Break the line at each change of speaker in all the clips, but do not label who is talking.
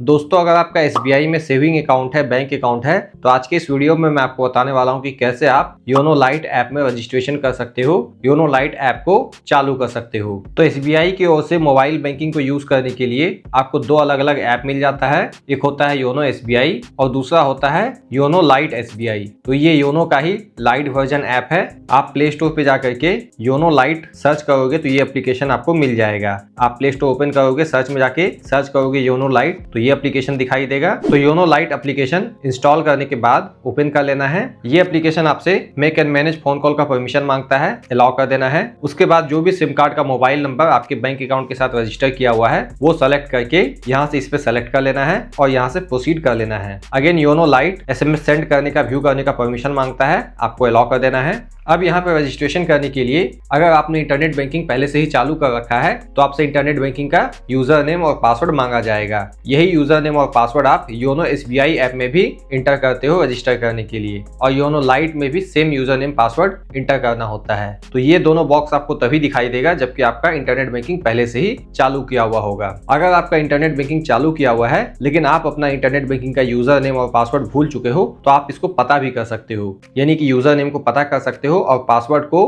दोस्तों, अगर आपका एसबीआई में सेविंग अकाउंट है, बैंक अकाउंट है, तो आज के इस वीडियो में मैं आपको बताने वाला हूं कि कैसे आप योनो लाइट ऐप में रजिस्ट्रेशन कर सकते हो, योनो लाइट ऐप को चालू कर सकते हो। तो एसबीआई की ओर से मोबाइल बैंकिंग को यूज करने के लिए आपको दो अलग अलग ऐप मिल जाता है। एक होता है योनो एसबीआई और दूसरा होता है योनो लाइट एसबीआई। तो ये योनो का ही लाइट वर्जन ऐप है। आप प्ले स्टोर पे जाकर के योनो लाइट सर्च करोगे तो ये एप्लीकेशन आपको मिल जाएगा। आप प्ले स्टोर ओपन करोगे, सर्च में जाके सर्च करोगे योनो लाइट, तो ये एप्लीकेशन दिखाई देगा। तो योनो लाइट एप्लीकेशन इंस्टॉल करने के बाद ओपन कर लेना है। ये एप्लीकेशन आपसे make and manage phone call का परमिशन मांगता है, अलाउ कर देना है। उसके बाद जो भी सिम कार्ड का मोबाइल नंबर आपके बैंक अकाउंट के साथ रजिस्टर किया हुआ है वो सेलेक्ट करके यहाँ से इस पे सेलेक्ट कर लेना है और यहाँ से प्रोसीड कर लेना है। Again YONO light SMS send करने का, व्यू करने का परमिशन मांगता है, आपको अलाउ कर देना है। अब यहाँ पे रजिस्ट्रेशन करने के लिए अगर आपने इंटरनेट बैंकिंग पहले से ही चालू कर रखा है तो आपसे इंटरनेट बैंकिंग का यूजर नेम और पासवर्ड मांगा जाएगा। यही यूजर नेम और पासवर्ड आप योनो एसबीआई ऐप में भी इंटर करते हो रजिस्टर करने के लिए, और योनो लाइट में भी same user name password inter करना होता है। तो ये दोनों बॉक्स आपको तभी दिखाई देगा जबकि आपका इंटरनेट बैंकिंग पहले से ही चालू किया हुआ होगा। अगर आपका इंटरनेट बैंकिंग चालू किया हुआ है लेकिन आप अपना इंटरनेट बैंकिंग का यूजर नेम और पासवर्ड भूल चुके हो तो आप इसको पता भी कर सकते हो, यानी कि यूजर नेम को पता कर सकते हो और पासवर्ड को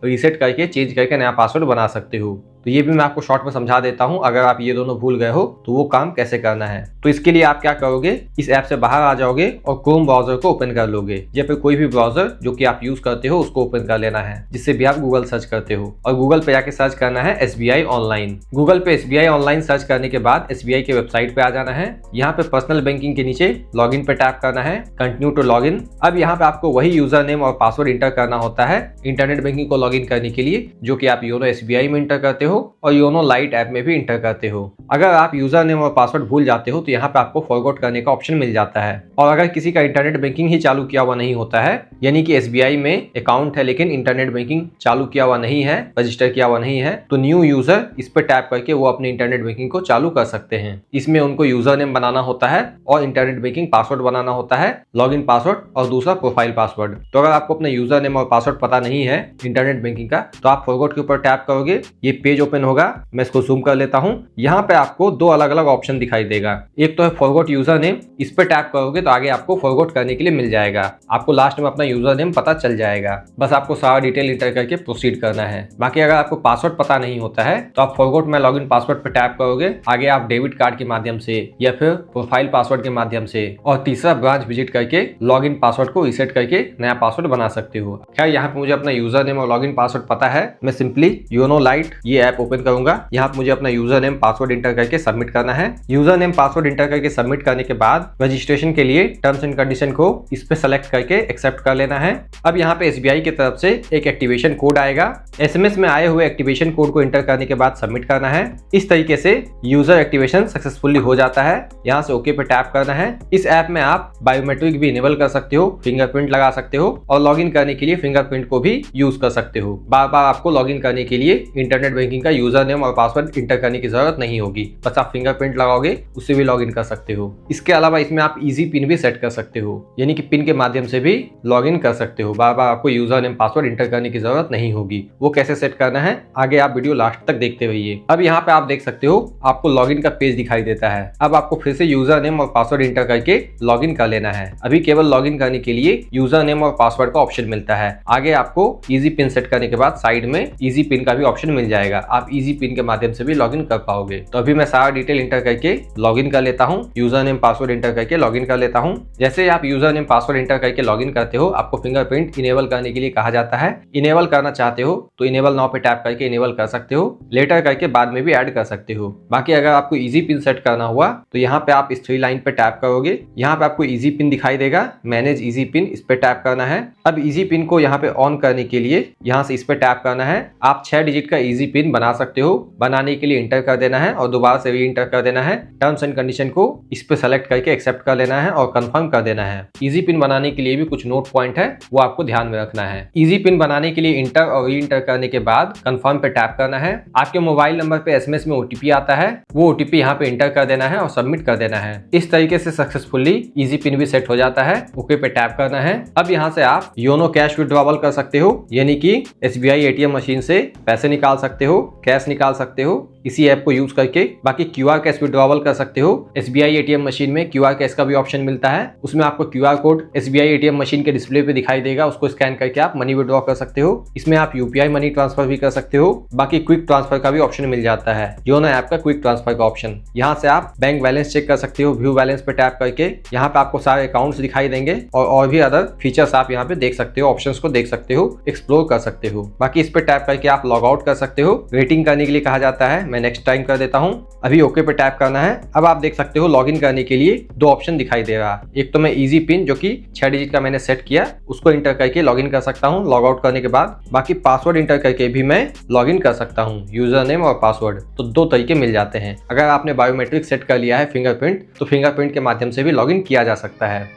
रीसेट करके चेंज करके नया पासवर्ड बना सकते हो। तो ये भी मैं आपको शॉर्ट में समझा देता हूं, अगर आप ये दोनों भूल गए हो तो वो काम कैसे करना है। तो इसके लिए आप क्या करोगे, इस ऐप से बाहर आ जाओगे और क्रोम ब्राउजर को ओपन कर लोगे, या फिर कोई भी ब्राउजर जो कि आप यूज करते हो उसको ओपन कर लेना है, जिससे भी आप गूगल सर्च करते हो। और गूगल पे जाके सर्च करना है एसबीआई ऑनलाइन। गूगल पे एसबीआई ऑनलाइन सर्च करने के बाद एसबीआई के वेबसाइट पे आ जाना है। यहाँ पे पर्सनल बैंकिंग के नीचे लॉग इन पे टैप करना है, कंटिन्यू टू लॉग इन। अब यहाँ पे आपको वही यूजर नेम और पासवर्ड इंटर करना होता है इंटरनेट बैंकिंग को लॉग इन करने के लिए, जो कि आप योनो एसबीआई में इंटर करते हो और योनो लाइट ऐप में भी इंटर करते हो। अगर आप यूजर नेम और पासवर्ड भूल जाते हो तो यहाँ पे आपको फॉरगॉट करने का ऑप्शन मिल जाता है। और अगर किसी का इंटरनेट बैंकिंग ही चालू किया हुआ नहीं होता है, यानी कि एसबीआई में अकाउंट है लेकिन इंटरनेट बैंकिंग चालू किया हुआ नहीं है, रजिस्टर किया हुआ नहीं है, तो न्यू यूजर इस पर टैप करके वो अपने इंटरनेट बैंकिंग को चालू कर सकते हैं। इसमें उनको यूजर नेम बनाना होता है और इंटरनेट बैंकिंग पासवर्ड बनाना होता है, लॉग इन पासवर्ड और दूसरा प्रोफाइल पासवर्ड। तो अगर आपको अपना यूजर नेम और पासवर्ड पता नहीं है इंटरनेट बैंकिंग का, तो आप फॉरगॉट के ऊपर टैप करोगे, ये पेज ओपन होगा। मैं इसको जूम कर लेता हूं। यहाँ पे आपको दो अलग अलग ऑप्शन दिखाई देगा। एक तो है फॉरगॉट यूजर नेम, इस पे टैप करोगे तो आगे आपको फॉरगॉट करने के लिए मिल जाएगा। आपको लास्ट में अपना यूजर नेम पता चल जाएगा, बस आपको सारा डिटेल इंटर करके प्रोसीड करना है। बाकी अगर आपको पासवर्ड पता नहीं होता है तो आप फॉरगॉट में लॉगिन पासवर्ड पे टैप करोगे, आगे आप डेबिट कार्ड के माध्यम से या फिर प्रोफाइल पासवर्ड के माध्यम से और तीसरा ब्रांच विजिट करके लॉगिन पासवर्ड को रीसेट करके नया पासवर्ड बना सकते हो। खैर यहाँ पे मुझे अपना यूजर नेम और लॉगिन पासवर्ड पता है, मैं सिंपली योनो लाइट ये ऐप ओपन करूंगा। यहाँ पे मुझे अपना यूजर नेम पासवर्ड इंटर करके सबमिट करना है। यूजर नेम पासवर्ड इंटर करके सबमिट करने के बाद रजिस्ट्रेशन के लिए टर्म्स एंड कंडीशन को इस पे सेलेक्ट करके एक्सेप्ट कर लेना है। अब यहाँ पे एसबीआई की तरफ से एक एक्टिवेशन कोड आएगा, एसएमएस में आए हुए एक्टिवेशन कोड को इंटर करने के बाद सबमिट करना है। इस तरीके से यूजर एक्टिवेशन सक्सेसफुली हो जाता है। यहाँ से ओके पे टैप करना है। इस ऐप में आप बायोमेट्रिक भी इनेबल कर सकते हो, फिंगरप्रिंट लगा सकते हो और लॉगिन करने के लिए फिंगरप्रिंट को भी यूज कर सकते हो। बार बार आपको लॉगिन करने के लिए इंटरनेट बैंकिंग का यूजर नेम और पासवर्ड इंटर करने की जरूरत नहीं होगी, बस आप फिंगरप्रिंट लगाओगे उससे भी लॉगिन कर सकते हो। इसके अलावा इसमें आप इजी पिन भी सेट कर सकते हो, यानी कि पिन के माध्यम से भी लॉगिन कर सकते हो। बार बार आपको यूजर नेम पासवर्ड इंटर करने की जरूरत नहीं होगी। वो कैसे सेट करना है आगे आप वीडियो लास्ट तक देखते रहिए। अब यहाँ पे आप देख सकते हो आपको लॉगिन का पेज दिखाई देता है। अब आपको फिर से यूजर नेम और पासवर्ड इंटर करके लॉगिन कर लेना है। अभी केवल लॉगिन करने के लिए यूजर नेम और पासवर्ड का ऑप्शन मिलता है। आगे आपको इजी पिन सेट करने के बाद साइड में इजी पिन का भी ऑप्शन मिल जाएगा, आप इजी पिन के माध्यम से भी लॉगिन कर पाओगे। तो अभी मैं सारा डिटेल इंटर करके लॉगिन कर लेता हूं, यूजर नेम पासवर्ड इंटर करके लॉगिन कर लेता हूं। जैसे आप यूजर नेम पासवर्ड इंटर करके लॉगिन करते हो, आपको फिंगरप्रिंट इनेबल करने के लिए कहा जाता है। इनेबल करना चाहते हो तो इनेबल नाउ पे टैप करके इनेबल कर सकते हो, लेटर करके बाद में भी ऐड कर सकते हो। बाकी अगर आपको इजी पिन सेट करना हुआ तो यहाँ पे आप इस थ्री लाइन पे टैप करोगे, यहाँ पे आपको इजी पिन दिखाई देगा, मैनेज इजी पिन, इस पे टैप करना है। अब इजी पिन को यहाँ पे ऑन करने के लिए यहाँ से इस पे टैप करना है। आप 6 डिजिट का इजी पिन बना सकते हो, बनाने के लिए इंटर कर देना है और दोबारा से भी इंटर कर देना है। टर्म्स एंड कंडीशन को इस पे सेलेक्ट करके एक्सेप्ट कर लेना है और कंफर्म कर देना है। इजी पिन बनाने के लिए भी कुछ नोट पॉइंट है, वो आपको ध्यान में रखना है। इजी पिन बनाने के लिए इंटर और री इंटर करने के बाद कंफर्म पे टैप करना है। आपके मोबाइल नंबर पे एसएमएस में ओटीपी आता है, वो ओटीपी यहाँ पे इंटर कर देना है और सबमिट कर देना है। इस तरीके से सक्सेसफुली इजी पिन भी सेट हो जाता है। ओके पे टैप करना है। अब यहाँ से आप योनो कैश विड्रॉवल कर सकते हो, यानी कि एसबीआई एटीएम मशीन से पैसे निकाल सकते हो, कैश निकाल सकते हो, इसी ऐप को यूज करके। बाकी क्यूआर कैश विड्रॉवल कर सकते हो। एसबीआई एटीएम मशीन में क्यूआर कैश का भी ऑप्शन मिलता है। उसमें आपको QR code SBI ATM machine के डिस्प्ले पे दिखाई देगा, उसको स्कैन करके आप मनी विड्रॉ कर सकते हो। इसमें आप यूपीआई मनी ट्रांसफर भी कर सकते हो। बाकी क्विक ट्रांसफर का भी ऑप्शन मिल जाता है, योनो ऐप का क्विक ट्रांसफर का ऑप्शन। यहाँ से आप बैंक बैलेंस चेक कर सकते हो, व्यू बैलेंस पे टैप करके। यहाँ पे आपको सारे अकाउंट्स दिखाई देंगे और भी अदर फीचर्स आप यहाँ पे देख सकते हो, ऑप्शंस को देख सकते हो, एक्सप्लोर कर सकते हो। बाकी इस पे टैप करके आप लॉग आउट कर सकते हो। रेटिंग करने के लिए कहा जाता है, मैं नेक्स्ट टाइम कर देता हूँ। अभी ओके पे टैप करना है। अब आप देख सकते हो लॉगिन करने के लिए दो ऑप्शन दिखाई दे रहा है। एक तो मैं इजी पिन जो कि 6 डिजिट का मैंने सेट किया, उसको इंटर करके लॉगिन कर सकता हूँ लॉग आउट करने के बाद। बाकी पासवर्ड इंटर करके भी मैं लॉगिन कर सकता हूँ, यूजर नेम और पासवर्ड। तो दो तरीके मिल जाते हैं। अगर आपने बायोमेट्रिक सेट कर लिया है फिंगरप्रिंट, तो फिंगरप्रिंट के माध्यम से भी लॉगिन किया जा सकता है।